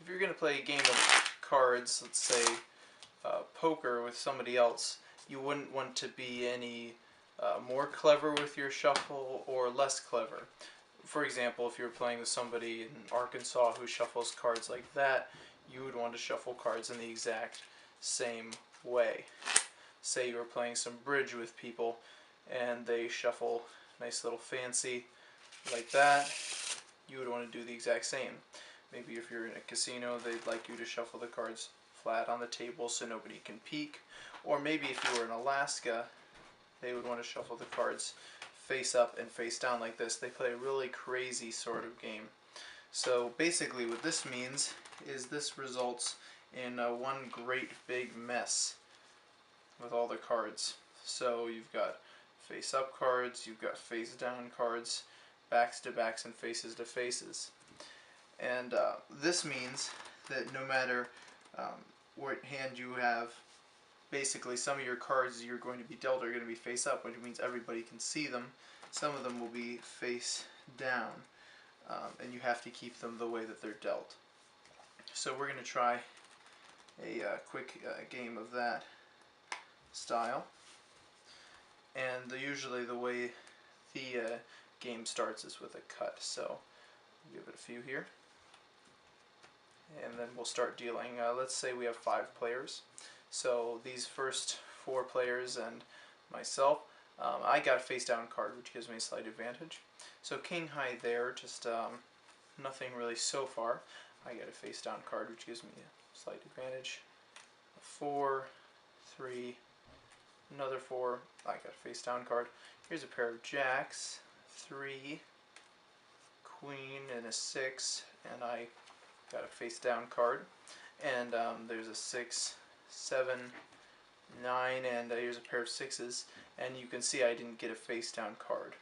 if you're going to play a game of cards, let's say poker with somebody else, you wouldn't want to be any more clever with your shuffle or less clever. For example, if you're playing with somebody in Arkansas who shuffles cards like that, you would want to shuffle cards in the exact same way. Say you were playing some bridge with people and they shuffle nice little fancy like that, you would want to do the exact same. Maybe if you're in a casino, they'd like you to shuffle the cards flat on the table so nobody can peek. Or maybe if you were in Alaska, they would want to shuffle the cards face up and face down like this. They play a really crazy sort of game. So basically what this means is this results in one great big mess with all the cards. So you've got face up cards, you've got face down cards, backs to backs and faces to faces. And this means that no matter what hand you have, basically some of your cards you're going to be dealt are going to be face up, which means everybody can see them. Some of them will be face down, and you have to keep them the way that they're dealt. So we're going to try a quick game of that style. And usually the way the game starts is with a cut. So give it a few here. And then we'll start dealing. Let's say we have 5 players. So these first 4 players and myself, I got a face down card, which gives me a slight advantage. So king high there, just nothing really so far. I got a face down card, which gives me a slight advantage. 4, 3, another 4. I got a face down card. Here's a pair of jacks, 3, queen, and a 6, and I got a face down card. And there's a 6, 7, 9, and here's a pair of 6s. And you can see I didn't get a face down card.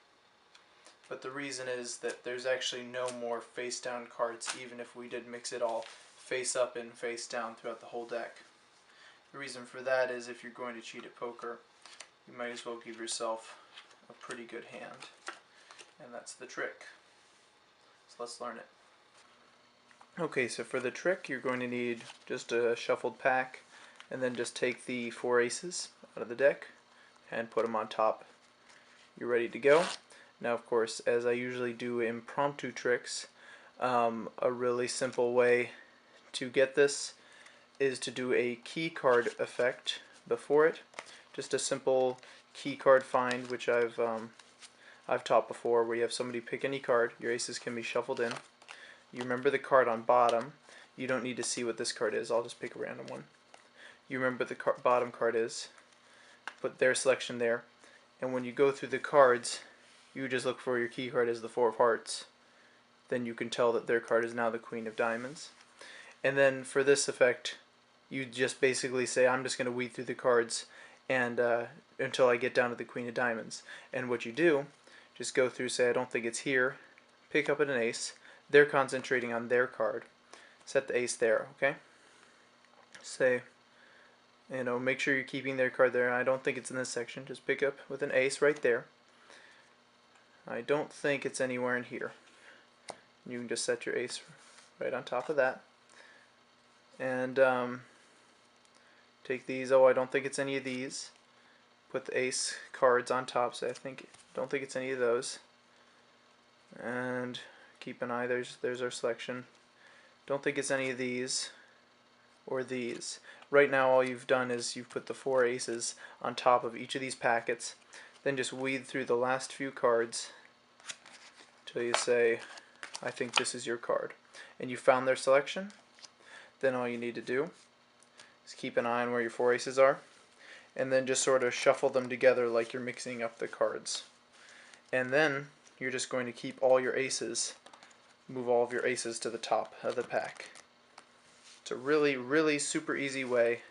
But the reason is that there's actually no more face down cards, even if we did mix it all face up and face down throughout the whole deck. The reason for that is if you're going to cheat at poker, you might as well give yourself a pretty good hand. And that's the trick. So let's learn it. Okay, so for the trick you're going to need just a shuffled pack, and then just take the 4 aces out of the deck and put them on top. You're ready to go. Now of course, as I usually do impromptu tricks, a really simple way to get this is to do a key card effect before it. Just a simple key card find, which I've taught before, where you have somebody pick any card, your aces can be shuffled in. You remember the card on bottom. You don't need to see what this card is, I'll just pick a random one. You remember the bottom card is, put their selection there, and when you go through the cards, you just look for your key card as the 4 of hearts. Then you can tell that their card is now the queen of diamonds. And then for this effect, you just basically say, I'm just going to weed through the cards and until I get down to the queen of diamonds. And what you do, just go through, say I don't think it's here, pick up an ace, they're concentrating on their card, set the ace there, okay? Say, make sure you're keeping their card there. I don't think it's in this section. Just pick up with an ace right there. I don't think it's anywhere in here. You can just set your ace right on top of that. And take these. Oh, I don't think it's any of these. Put the ace cards on top. So don't think it's any of those. And keep an eye. There's our selection. Don't think it's any of these or these. Right now all you've done is you've put the 4 aces on top of each of these packets. Then just weed through the last few cards until you say, I think this is your card. And you found their selection. Then all you need to do is keep an eye on where your 4 aces are, and then just sort of shuffle them together like you're mixing up the cards. And then you're just going to keep all your aces, move all of your aces to the top of the pack. It's a really, really super easy way.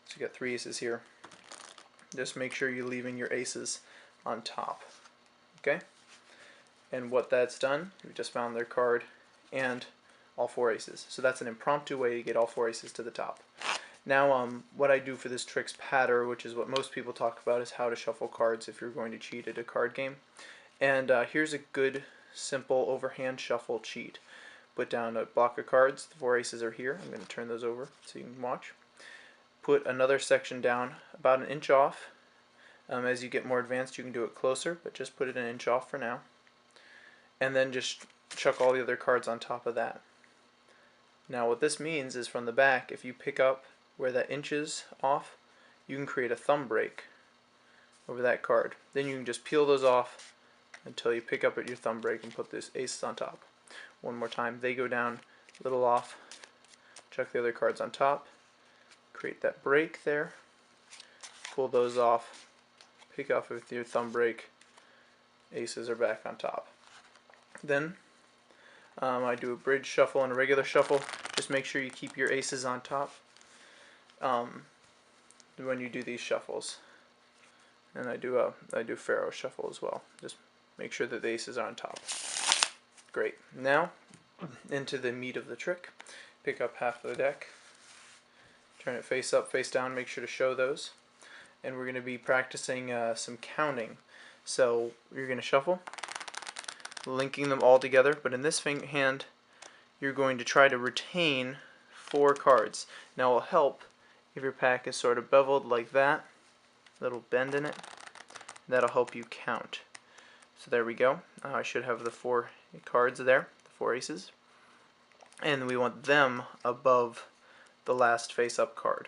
So you got 3 aces here. Just make sure you're leaving your aces on top. Okay? And what that's done, we just found their card and all 4 aces. So that's an impromptu way to get all 4 aces to the top. Now what I do for this trick's patter, which is what most people talk about, is how to shuffle cards if you're going to cheat at a card game. And here's a good simple overhand shuffle cheat. put down a block of cards. The 4 aces are here. I'm going to turn those over so you can watch. Put another section down about an inch off. As you get more advanced, you can do it closer, but just put it an inch off for now. And then just chuck all the other cards on top of that. Now what this means is from the back, if you pick up where that inch is off, you can create a thumb break over that card. Then you can just peel those off until you pick up at your thumb break and put this aces on top. One more time, they go down a little off, chuck the other cards on top, create that break there, pull those off, pick up with your thumb break, aces are back on top. Then I do a bridge shuffle and a regular shuffle. Just make sure you keep your aces on top when you do these shuffles. And I do Pharaoh shuffle as well. Just make sure that the aces are on top. Great. Now into the meat of the trick. Pick up half of the deck. Turn it face up, face down. Make sure to show those. And we're going to be practicing some counting. So you're going to shuffle, linking them all together. But in this hand, you're going to try to retain 4 cards. Now it will help if your pack is sort of beveled like that. Little bend in it. That'll help you count. So there we go. I should have the 4 cards there, the 4 aces. And we want them above the last face-up card.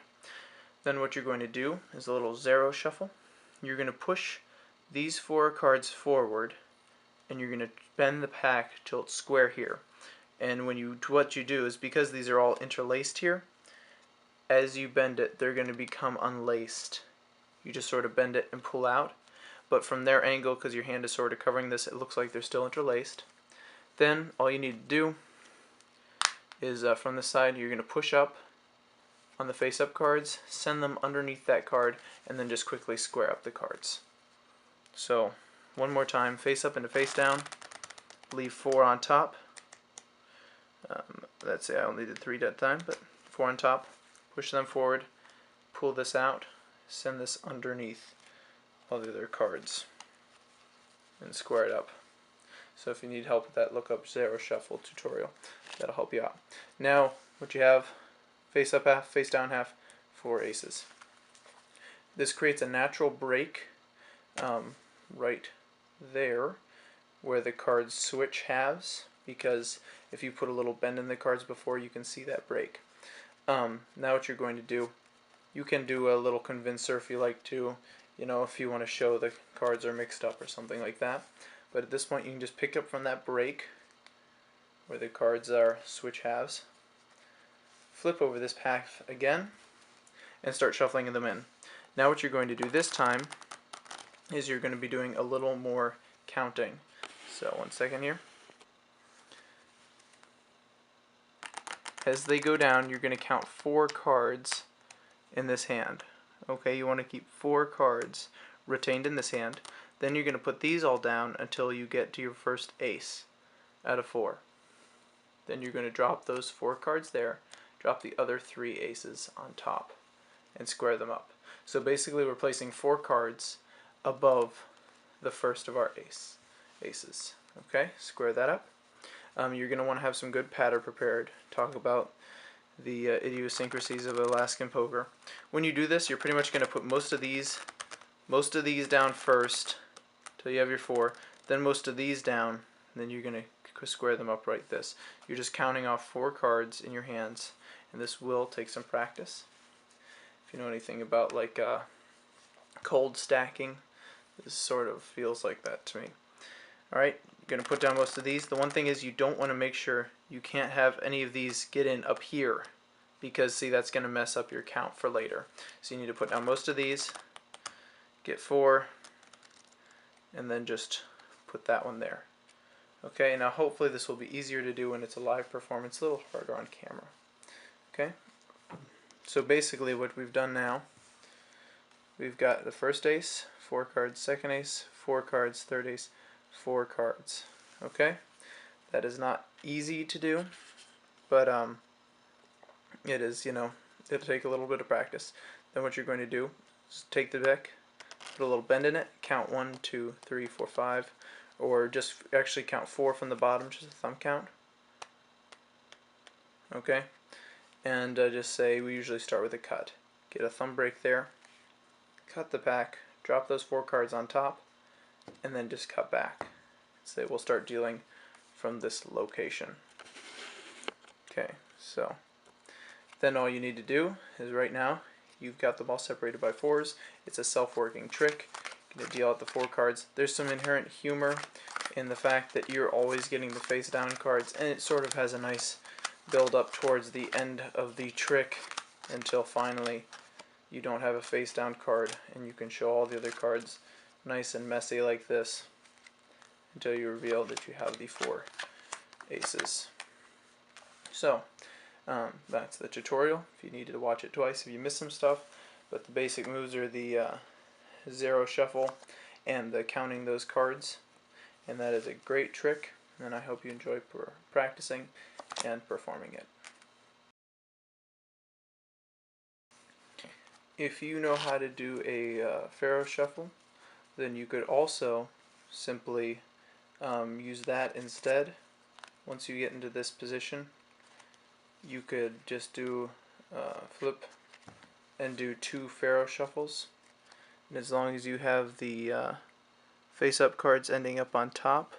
Then what you're going to do is a little 0 shuffle. You're going to push these 4 cards forward, and you're going to bend the pack till it's square here. And what you do is, because these are all interlaced here, as you bend it, they're going to become unlaced. You just sort of bend it and pull out. But from their angle, because your hand is sort of covering this, it looks like they're still interlaced. Then all you need to do is from this side, you're going to push up on the face-up cards, send them underneath that card, and then just quickly square up the cards. So one more time, face up into face down, leave 4 on top. Let's say I only did 3 that time, but 4 on top. Push them forward, pull this out, send this underneath all the other cards, and square it up. So if you need help with that, look up 0 shuffle tutorial. That'll help you out. Now what you have, face up half, face down half, 4 aces. This creates a natural break right there where the cards switch halves, because if you put a little bend in the cards before, you can see that break. Now what you're going to do, you can do a little convincer if you like to, if you want to show the cards are mixed up or something like that. But at this point you can just pick up from that break where the cards are switch halves, flip over this pack again, and start shuffling them in. Now what you're going to do this time is you're going to be doing a little more counting. So one second here. As they go down, you're going to count 4 cards in this hand. Okay, you want to keep 4 cards retained in this hand. Then you're going to put these all down until you get to your first ace out of 4. Then you're going to drop those 4 cards there, drop the other 3 aces on top, and square them up. So basically we're placing 4 cards above the first of our aces. Okay, square that up. You're going to want to have some good patter prepared. Talk about the idiosyncrasies of Alaskan poker. When you do this, you're pretty much going to put most of these down first till you have your 4, then most of these down, and then you're going to square them up like this. You're just counting off 4 cards in your hands, and this will take some practice. If you know anything about like cold stacking, this sort of feels like that to me. Alright, you're going to put down most of these. The one thing is you don't want to make sure you can't have any of these get in up here, because see, that's going to mess up your count for later. So you need to put down most of these, get 4, and then just put that one there. Okay, now hopefully this will be easier to do when it's a live performance, a little harder on camera. Okay, so basically what we've done now, we've got the first ace, 4 cards, second ace, 4 cards, third ace, 4 cards. Okay, that is not easy to do, but it is, it'll take a little bit of practice. Then what you're going to do is take the deck, put a little bend in it, count 1, 2, 3, 4, 5, or just actually count 4 from the bottom, just a thumb count. Okay, and just say we usually start with a cut. Get a thumb break there, cut the pack, drop those 4 cards on top, and then just cut back. Say we'll start dealing from this location. Okay, so then all you need to do is right now you've got them all separated by 4s. It's a self-working trick. You're going to deal out the 4 cards. There's some inherent humor in the fact that you're always getting the face down cards, and it sort of has a nice build up towards the end of the trick until finally you don't have a face down card and you can show all the other cards nice and messy like this until you reveal that you have the 4 aces. So that's the tutorial. If you needed to watch it twice if you missed some stuff, but the basic moves are the 0 shuffle and the counting those cards, and that is a great trick, and I hope you enjoy practicing and performing it. If you know how to do a Pharaoh shuffle, then you could also simply use that instead. Once you get into this position, you could just do flip and do 2 Pharaoh shuffles, and as long as you have the face up cards ending up on top.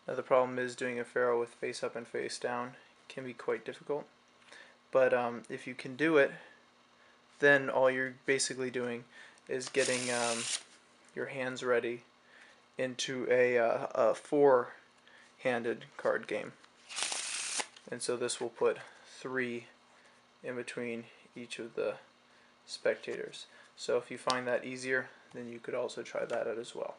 Now the problem is doing a Pharaoh with face up and face down can be quite difficult, but if you can do it, then all you're basically doing is getting your hands ready into a 4-handed card game. And so this will put 3 in between each of the spectators. So if you find that easier, then you could also try that out as well.